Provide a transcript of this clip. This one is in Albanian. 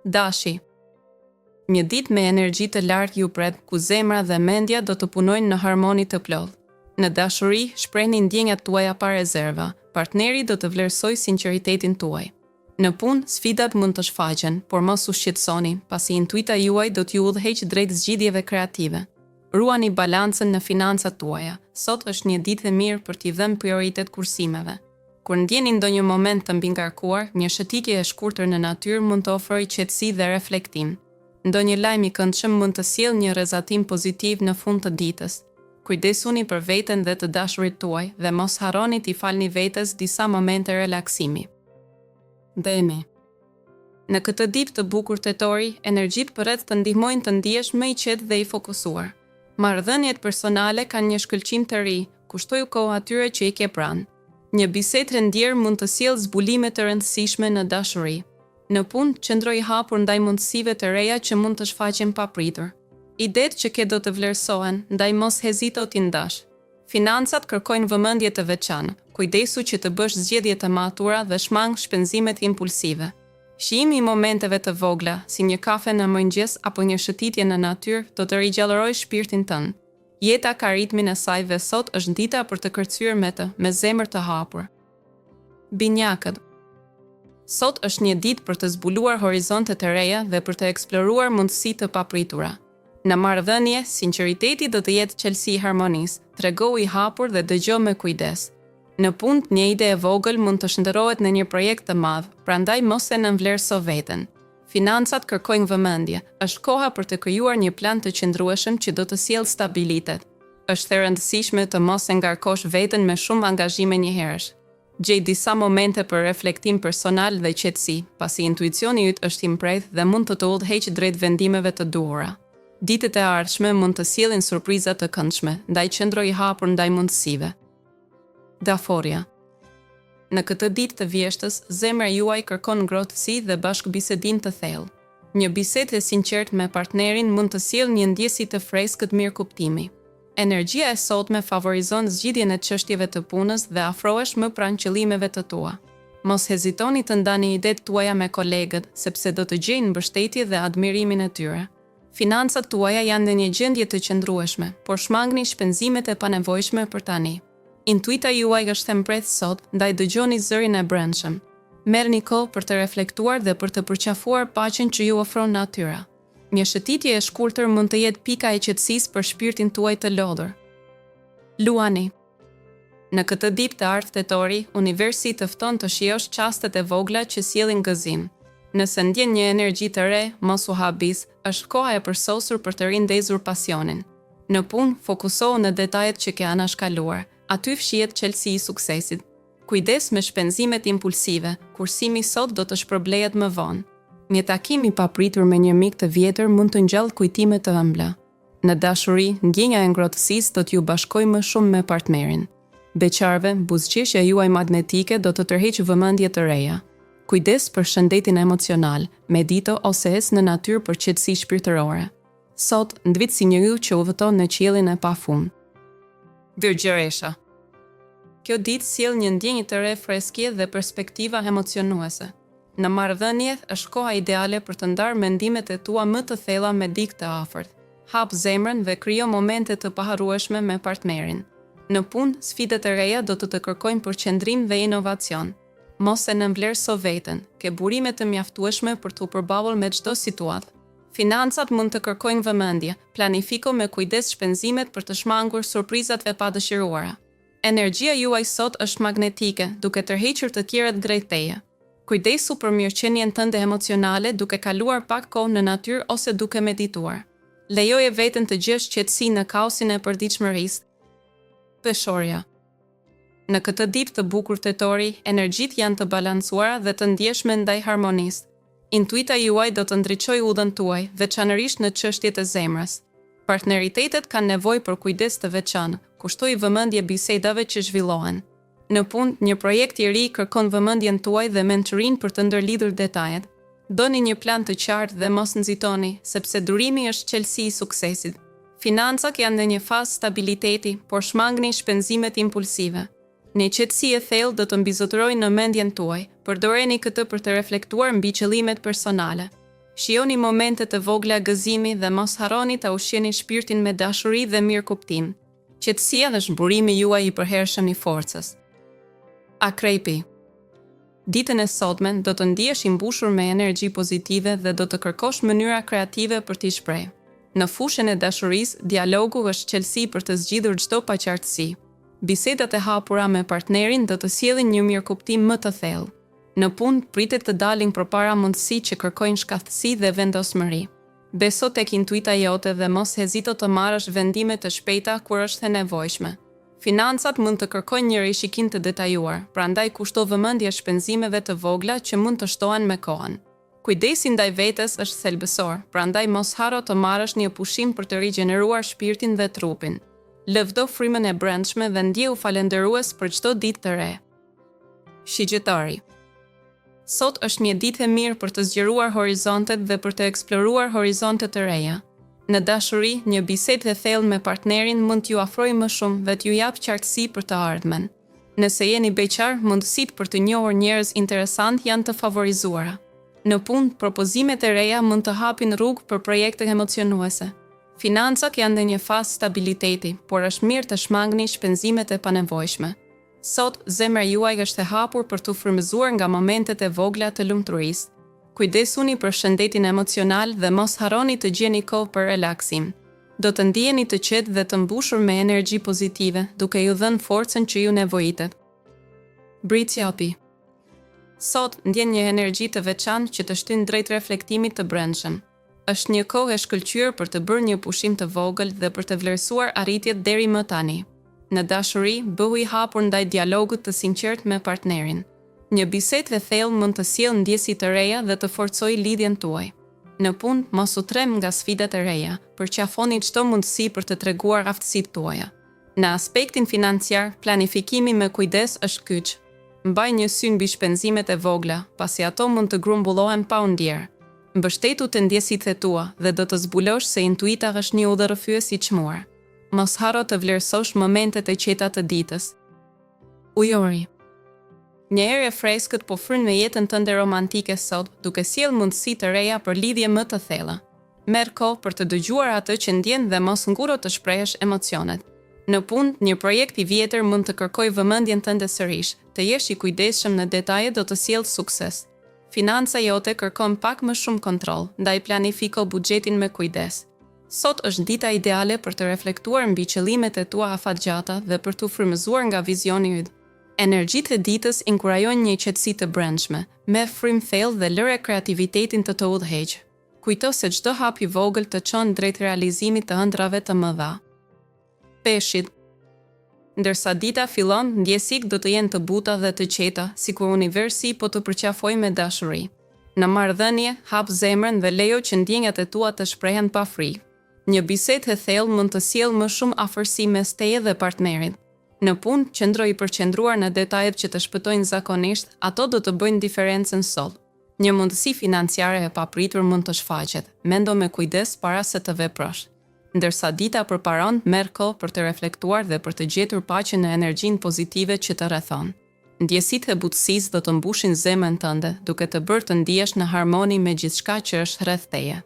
Dashi. Një ditë me energji të lartë ju pret, ku zemra dhe mendja do të punojnë në harmoni të plotë. Në dashuri, shprehni ndjenjat tuaja pa rezerva. Partneri do të vlerësojë sinqeritetin tuaj. Në punë, sfidat mund të shfaqen, por mos u shqetësoni, pasi intuita juaj do t'ju udhëheqë drejt zgjidhjeve kreative. Ruani balancën në financat tuaja. Sot është një ditë e mirë për t'i dhënë prioritet kursimeve. Kur ndjeni ndonjë moment të mbingarkuar, një shëtitje e shkurtër në natyrë mund të ofrojë qetësi dhe reflektim. Ndonjë lajm i këndshëm mund të sjellë një rrezatim pozitiv në fund të ditës. Kujdesuni për veten dhe të dashurit tuaj dhe mos harroni t'i falni vetes disa momente relaksimi. Demi. Në këtë ditë të bukur tetori, energjitë përreth të ndihmojnë të ndihesh më i qetë dhe i fokusuar. Marrëdhëniet personale kanë një shkëlqim të ri, kushtoju kohë atyre që i ke pranë. Një bisedë rëndjer mund të sjellë zbulime të rëndësishme në dashuri. Në punë, qëndro i hapur ndaj mundësive të reja që mund të shfaqen papritur. Idetë që ke do të vlerësohen, ndaj mos hezito t'i ndash. Financat kërkojnë vëmendje të veçantë. Kujdesu që të bësh zgjedhje të matura dhe shmang shpenzimet impulsive. Shijimi i momenteve të vogla, si një kafe në mëngjes apo një shëtitje në natyrë, do të rigjallërojë shpirtin tënd. Jeta ka ritmin e saj dhe sot është dita për të kërcyer me zemër të hapur. Binjakët. Sot është një ditë për të zbuluar horizonte të reja dhe për të eksploruar mundësi të papritura. Në marrëdhënie, sinqeriteti do të jetë çelësi i harmonisë, tregohu i hapur dhe dëgjo me kujdes. Në punë, një ide e vogël mund të shndërrohet në një projekt të madh, prandaj mos e nënvlerëso veten. Financat kërkojnë vëmendje, është koha për të krijuar një plan të qëndrueshëm që do të sjellë stabilitet. Është e rëndësishme të mos e ngarkosh veten me shumë angazhime njëherësh. Gjej disa momente për reflektim personal dhe qetësi, pasi intuicioni yt është i mprejtë dhe mund të udhëheqë drejt vendimeve të duhura. Ditët e ardhshme mund të sjellin surpriza të këndshme, ndaj qëndro i hapur ndaj mundësive. Daforia. Në këtë ditë të vjeshtës, zemra juaj kërkon ngrohtësi dhe bashkëbisedim të thellë. Një bisedë e sinqertë me partnerin mund të sjellë një ndjesi të freskët mirëkuptimi. Energjia e sotme favorizon zgjidhjen e çështjeve të punës dhe afrohesh më pranë qëllimeve të tua. Mos hezitoni të ndani idetë tuaja me kolegët, sepse do të gjejnë mbështetje dhe admirimin e tyre. Financat tuaja janë në një gjendje të qëndrueshme, por shmangni shpenzimet e panevojshme për tani. Intuita juaj është e mprethë sot, ndaj dëgjoni zërin e brendshëm. Merrni kohë për të reflektuar dhe për të përqafuar paqen që ju ofron natyra. Një shëtitje e shkurtër mund të jetë pika e qetësisë për shpirtin tuaj të lodhur. Luani. Në këtë ditë të ardhshme tetori, universi të fton të shijosh çastet e vogla që sjellin gëzim. Nëse ndjen një energji të re, mos u habis, është koha e përsosur për të rindezur pasionin. Në punë, fokusohu në detajet që ke anashkaluar. Aty fshihet çelësi i suksesit. Kujdes me shpenzimet impulsive, kursimi sot do të shpërblehet më vonë. Një takim i papritur me një mik të vjetër mund të ngjallë kujtime të ëmbla. Në dashuri, ndjenja e ngrohtësisë do t'ju bashkojë më shumë me partnerin. Beqarve, buzëqeshja juaj magnetike do të tërheqë vëmendje të reja. Kujdes për shëndetin emocional, medito ose ec në natyrë për qetësi shpirtërore. Sot, ndvit si njeriu që udhëton në qiellin e pafund. Virgjëresha. Kjo ditë sjell një ndjenjë të re freskje dhe perspektiva emocionuese. Në marrëdhënie është koha ideale për të ndarë mendimet e tua më të thella me dikë të afërt. Hap zemrën dhe krijo momente të paharrueshme me partnerin. Në punë, sfidat e reja do të kërkojnë përqendrim dhe inovacion. Mos e nënvlerëso veten, ke burime të mjaftueshme për të përballur me çdo situatë. Financat mund të kërkojnë vëmendje, planifiko me kujdes shpenzimet për të shmangur surprizat e padëshiruara. Energjia juaj sot është magnetike, duke tërhequr të tjerët drejt teje. Kujdesu për mirëqenien tënde emocionale duke kaluar pak kohë në natyrë ose duke medituar. Lejoje veten të gjesh qetësi në kaosin e përditshmërisë. Peshorja. Në këtë ditë të bukur tetori, energjitë janë të balancuara dhe të ndjeshme ndaj harmonisë. Intuita juaj do të ndriçojë udhën tuaj, veçanërisht në çështjet e zemrës. Partneritetet kanë nevojë për kujdes të veçantë, kushtoj vëmendje bisedave që zhvillohen. Në punë, një projekt i ri kërkon vëmendjen tuaj dhe mençurinë për të ndërlidhur detajet. Doni një plan të qartë dhe mos nxitoni, sepse durimi është çelësi i suksesit. Financat janë në një fazë stabiliteti, por shmangni shpenzimet impulsive. Një qetësi e thellë do të mbizotërojë në mendjen tuaj, përdoreni këtë për të reflektuar mbi qëllimet personale. Shijoni momentet e vogla gëzimi dhe mos harroni ta ushqeni shpirtin me dashuri dhe mirëkuptim. Qetësia dhe zhburimi juaj i përhershëm i forcës. Akrepi. Ditën e sotme do të ndihesh i mbushur me energji pozitive dhe do të kërkosh mënyra kreative për t'i shprehë. Në fushën e dashurisë, dialogu është çelësi për të zgjidhur çdo paqartësi. Bisedat e hapura me partnerin do të sjellin një mirëkuptim më të thellë. Në punë pritet të dalin përpara mundësi që kërkojnë shkathësi dhe vendosmëri. Beso tek intuita jote dhe mos hezito të marrësh vendime të shpejta kur është e nevojshme. Financat mund të kërkojnë një rishikim të detajuar, prandaj kushto vëmendje shpenzimeve të vogla që mund të shtohen me kohën. Kujdesi ndaj vetes është thelbësor, prandaj mos harro të marrësh një pushim për të rigjeneruar shpirtin dhe trupin. Lëvdo frymën e brendshme dhe ndjehu falendërues për çdo ditë të re. Shigjetari. Sot është një ditë e mirë për të zgjeruar horizontet dhe për të eksploruar horizonte të reja. Në dashuri, një bisedë e thellë me partnerin mund t'ju afrojë më shumë dhe t'ju jap qartësi për të ardhmen. Nëse jeni beqar, mundësitë për të njohur njerëz interesant janë të favorizuara. Në punë, propozimet e reja mund të hapin rrugë për projekte emocionuese. Financat janë në një fazë stabiliteti, por është mirë të shmangni shpenzimet e panevojshme. Sot, zemra juaj është e hapur për të frymëzuar nga momentet e vogla të lumturisë. Kujdesuni për shëndetin emocional dhe mos harroni të gjeni kohë për relaksim. Do të ndiheni të qetë dhe të mbushur me energji pozitive, duke ju dhënë forcën që ju nevojitet. Britsjapi. Sot ndjen një energji të veçantë që të shtyn drejt reflektimit të brendshëm. Është një kohë e shkëlqyer për të bërë një pushim të vogël dhe për të vlerësuar arritjet deri më tani. Në dashuri, bëhu i hapur ndaj dialogut të sinqert me partnerin. Një bisedë e thellë mund të sjellë ndjesi të reja dhe të forcojë lidhjen tuaj. Në punë, mos u trem nga sfidat e reja, përqafoni çdo mundësi për të treguar aftësitë tuaja. Në aspektin financiar, planifikimi me kujdes është kyç. Mbaj një sy mbi shpenzimet e vogla, pasi ato mund të grumbullohen pa u ndjerë. Mbështetu të ndjesitë e tua dhe do të zbulosh se intuita është një udhërrëfyes i çmuar. Mos harro të vlerësosh momentet e qeta të ditës. Ujori. Një erë e freskët po fryn me jetën tënde romantike sot, duke sjellë mundësi të reja për lidhje më të thella. Merr kohë për të dëgjuar atë që ndjen dhe mos nguro të shprehësh emocionet. Në punë, një projekt i vjetër mund të kërkojë vëmendjen tënde sërish. Të jesh i kujdesshëm në detaje do të sjellë sukses. Financa jote kërkon pak më shumë kontroll, ndaj planifiko buxhetin me kujdes. Sot është dita ideale për të reflektuar mbi qëllimet e tua afatgjata dhe për të frymëzuar nga vizioni yt. Energjitë e ditës inkurajojnë një qetësi të brendshme, me frym thellë dhe lëre kreativitetin të të udhëheq. Kujto se çdo hap i vogël të çon drejt realizimit të ëndrave të mëdha. Peshqit. Ndërsa dita fillon, ndjesik do të jenë të buta dhe të qeta, sikur universi po të përqafojë me dashuri. Në marrëdhënie, hap zemrën dhe lejo që ndjenjat e tua të shprehen pa frikë. Një bisedë e thellë mund të sjellë më shumë afërsi mes teje dhe partnerit. Në punë, qëndro i përqendruar në detajet që të shpëtojnë zakonisht, ato do të bëjnë diferencën sot. Një mundësi financiare e papritur mund të shfaqet, mendo me kujdes para se të veprosh. Ndërsa dita përparon, merr kohë për të reflektuar dhe për të gjetur paqen në energjinë pozitive që të rrethon. Ndjesitë e butësisë do të mbushin zemrën tënde, duke të bërë të ndihesh në harmoni me gjithçka që është rreth teje.